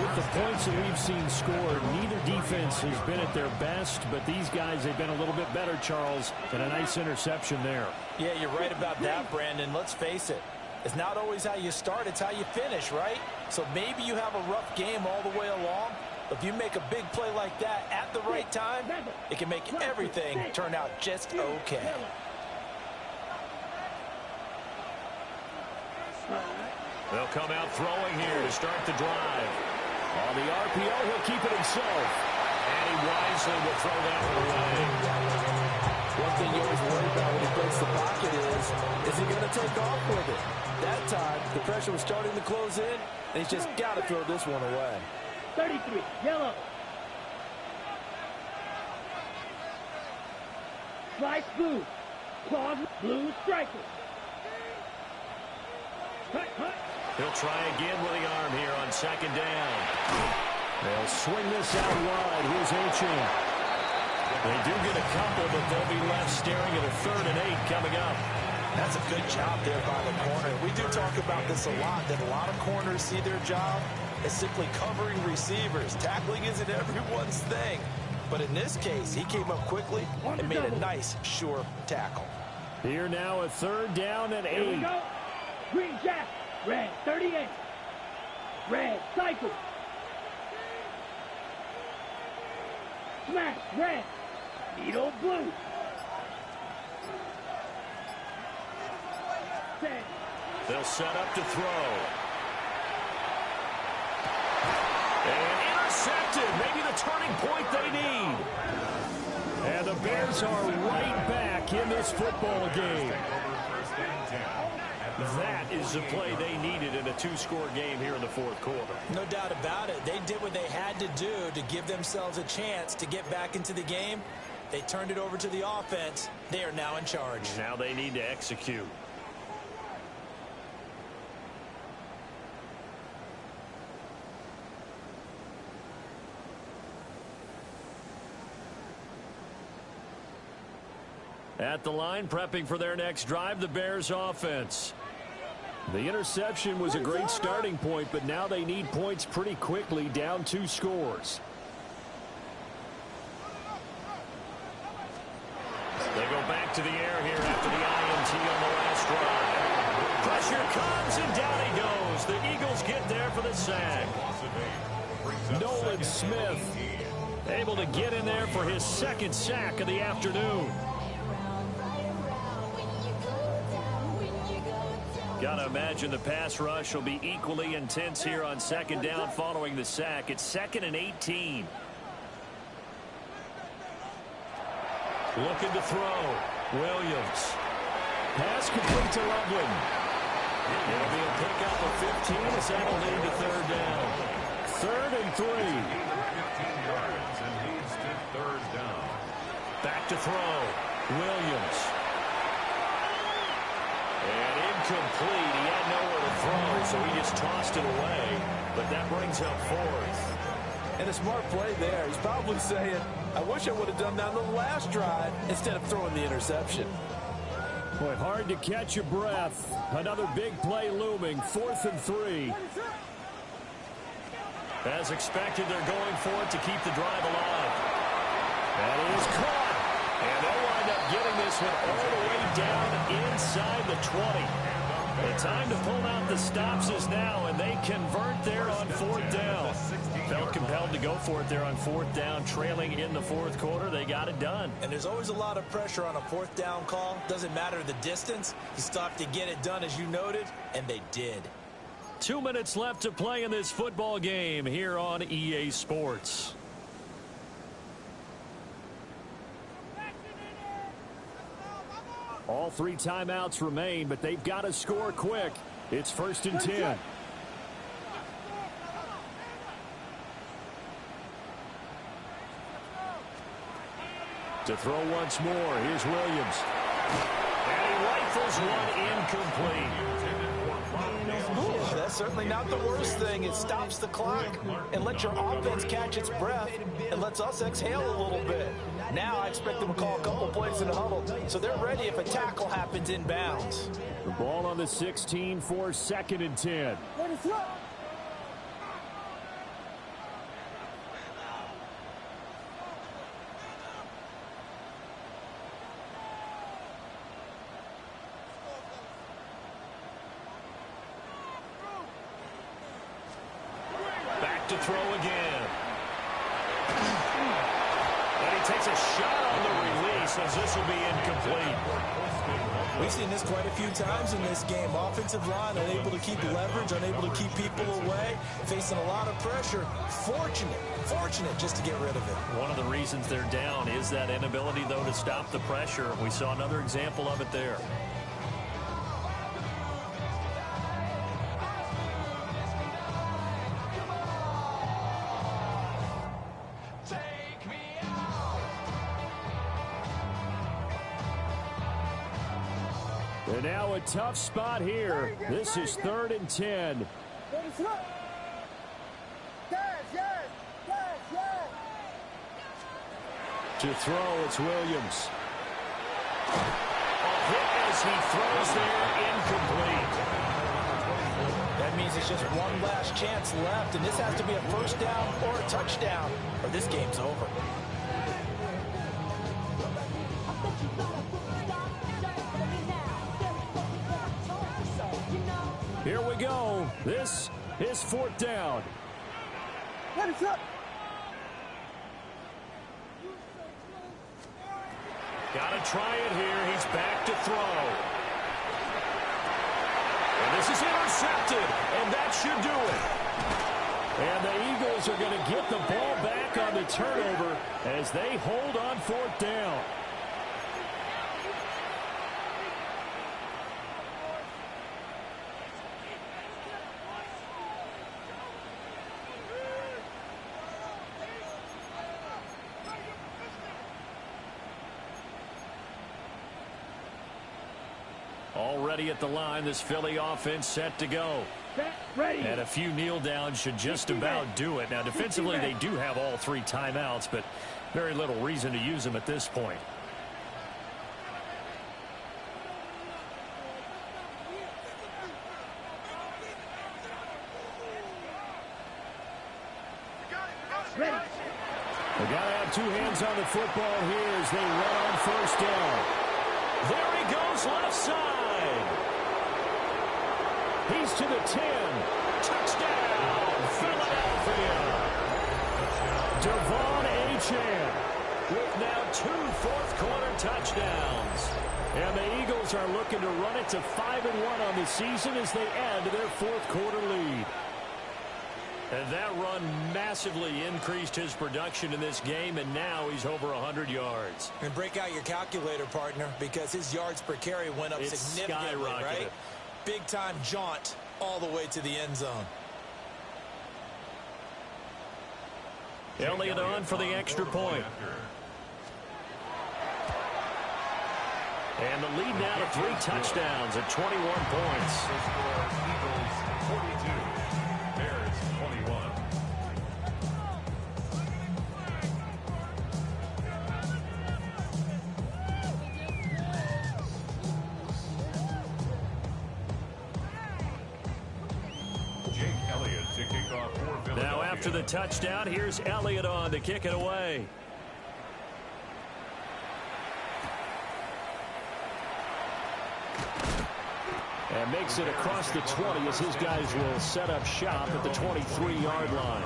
With the points that we've seen scored, neither defense has been at their best, but these guys have been a little bit better, Charles, and a nice interception there. Yeah, you're right about that, Brandon. Let's face it. It's not always how you start, it's how you finish, right? So maybe you have a rough game all the way along, but if you make a big play like that at the right time, it can make everything turn out just okay. They'll come out throwing here to start the drive. On the RPO, he'll keep it himself. And he wisely will throw that one away. One thing you always worry about when he breaks the pocket is he going to take off with it? That time, the pressure was starting to close in, and he's just got to throw this one away. 33, yellow. Slice blue. Claws blue striker. Hut, hut. He'll try again with the arm here on second down. They'll swing this out wide. Here's Achane. They do get a couple, but they'll be left staring at a 3rd and 8 coming up. That's a good job there by the corner. We do talk about this a lot, that a lot of corners see their job as simply covering receivers. Tackling isn't everyone's thing. But in this case, he came up quickly and made a nice, sure tackle. Here now, a 3rd down and 8. Here we go. Green jack. Red 38. Red cycle. Smash red. Needle blue. Set. They'll set up to throw. And intercepted. Maybe the turning point they need. And the Bears are right back in this football game. That is the play they needed in a 2-score game here in the 4th quarter. No doubt about it. They did what they had to do to give themselves a chance to get back into the game. They turned it over to the offense. They are now in charge. Now they need to execute. At the line, prepping for their next drive, the Bears offense. The interception was a great starting point, but now they need points pretty quickly, down 2 scores. They go back to the air here after the INT on the last drive. Pressure comes, and down he goes. The Eagles get there for the sack. Nolan Smith able to get in there for his 2nd sack of the afternoon. Gotta imagine the pass rush will be equally intense here on 2nd down following the sack. It's 2nd and 18. Looking to throw. Williams. Pass complete to Loveland. It'll be a pickup of 15 as that'll lead to 3rd down. 3rd and 3. 15 yards and leads to 3rd down. Back to throw. Williams. And incomplete. He had nowhere to throw, so he just tossed it away. But that brings up 4th. And a smart play there. He's probably saying, I wish I would have done that on the last drive instead of throwing the interception. Boy, hard to catch your breath. Another big play looming. 4th and 3. As expected, they're going for it to keep the drive alive. That is caught. And they'll wind up getting this one all the way down inside the 20. The time to pull out the stops is now, and they convert there on 4th down. Felt compelled to go for it there on 4th down, trailing in the 4th quarter. They got it done. And there's always a lot of pressure on a 4th down call. Doesn't matter the distance. You still have to get it done, as you noted, and they did. 2 minutes left to play in this football game here on EA Sports. All 3 timeouts remain, but they've got to score quick. It's 1st and 10. To throw once more, here's Williams. And he rifles one incomplete. Ooh, that's certainly not the worst thing. It stops the clock and lets your offense catch its breath and lets us exhale a little bit. Now I expect them to call a couple plays in the huddle, so they're ready if a tackle happens inbounds. The ball on the 16 for 2nd and 10. Back to throw again. And he takes a shot on the release as this will be incomplete. We've seen this quite a few times in this game. Offensive line unable to keep leverage, unable to keep people away, facing a lot of pressure. Fortunate just to get rid of it. One of the reasons they're down is that inability, though, to stop the pressure. We saw another example of it there. And now a tough spot here. This is 3rd and 10. To throw, it's Williams. A hit as he throws there, incomplete. That means it's just one last chance left, and this has to be a first down or a touchdown, or this game's over. Here we go. This is 4th down. Gotta try it here. He's back to throw. And this is intercepted, and that should do it. And the Eagles are going to get the ball back on the turnover as they hold on 4th down. Already at the line, this Philly offense set to go. And a few kneel downs should just about do it. Now, defensively, they do have all 3 timeouts, but very little reason to use them at this point. They got to have 2 hands on the football here as they run on 1st down. There he goes left side. He's to the 10. Touchdown, Philadelphia. Devon Achane with now 2 fourth-quarter touchdowns. And the Eagles are looking to run it to 5-1 on the season as they add to their 4th-quarter lead. And that run massively increased his production in this game, and now he's over 100 yards. And break out your calculator, partner, because his yards per carry went up significantly, right? Big-time jaunt all the way to the end zone. Elliott on for the extra point. And the lead now to 3 touchdowns at 21 points. Eagles 42. Bears 21. Jake Elliott to kick off for Philadelphia. Now after the touchdown, here's Elliott on to kick it away. And makes it across the 20 as his guys will set up shop at the 23-yard line.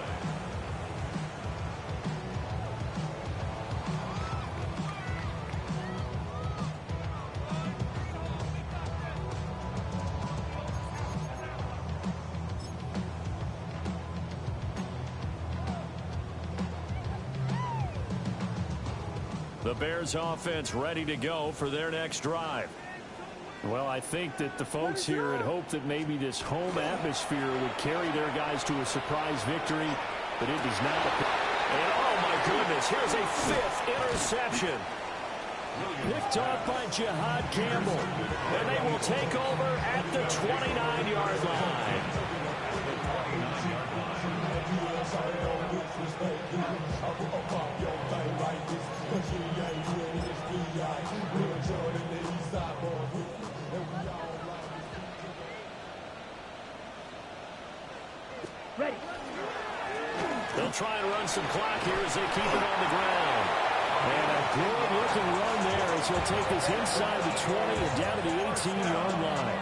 The Bears offense ready to go for their next drive. Well, I think that the folks here had hoped that maybe this home atmosphere would carry their guys to a surprise victory, but it does not. And oh my goodness, here's a 5th interception. Picked off by Jihad Campbell. And they will take over at the 29-yard line. Ready. They'll try and run some clock here as they keep it on the ground. And a good-looking run there as he'll take this inside the 20 and down to the 18-yard line.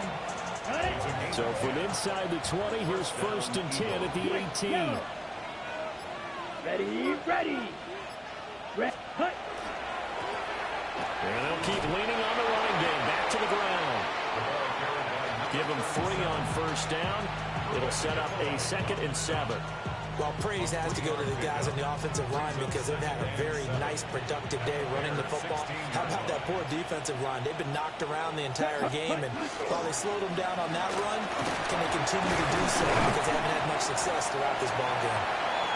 So from inside the 20, here's 1st and 10 at the 18. Ready, ready. Cut. And they'll keep leaning on the running game. Back to the ground. Give them 3 on 1st down. It'll set up a 2nd and 7. Well, praise has to go to the guys on the offensive line because they've had a very nice, productive day running the football. How about that poor defensive line? They've been knocked around the entire game, and while they slowed them down on that run, can they continue to do so because they haven't had much success throughout this ball game?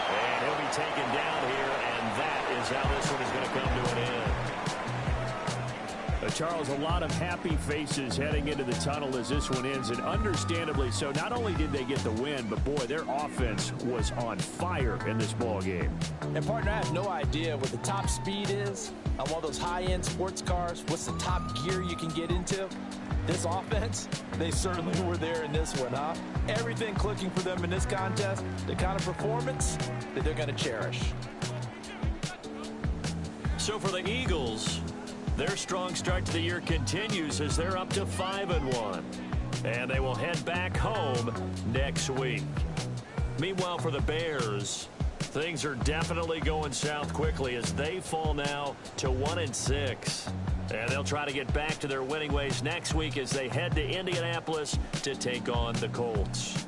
And he'll be taken down here, and that is how this one is going to come to an end. Charles, a lot of happy faces heading into the tunnel as this one ends, and understandably so. Not only did they get the win, but boy, their offense was on fire in this ball game. And partner, I have no idea what the top speed is on one of those high-end sports cars. What's the top gear you can get into? This offense, they certainly were there in this one, huh? Everything clicking for them in this contest, the kind of performance that they're going to cherish. So for the Eagles, their strong start to the year continues as they're up to 5-1. And they will head back home next week. Meanwhile, for the Bears, things are definitely going south quickly as they fall now to 1-6. And they'll try to get back to their winning ways next week as they head to Indianapolis to take on the Colts.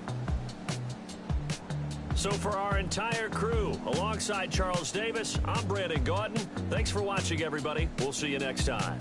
So for our entire crew, alongside Charles Davis, I'm Brandon Gaudin. Thanks for watching, everybody. We'll see you next time.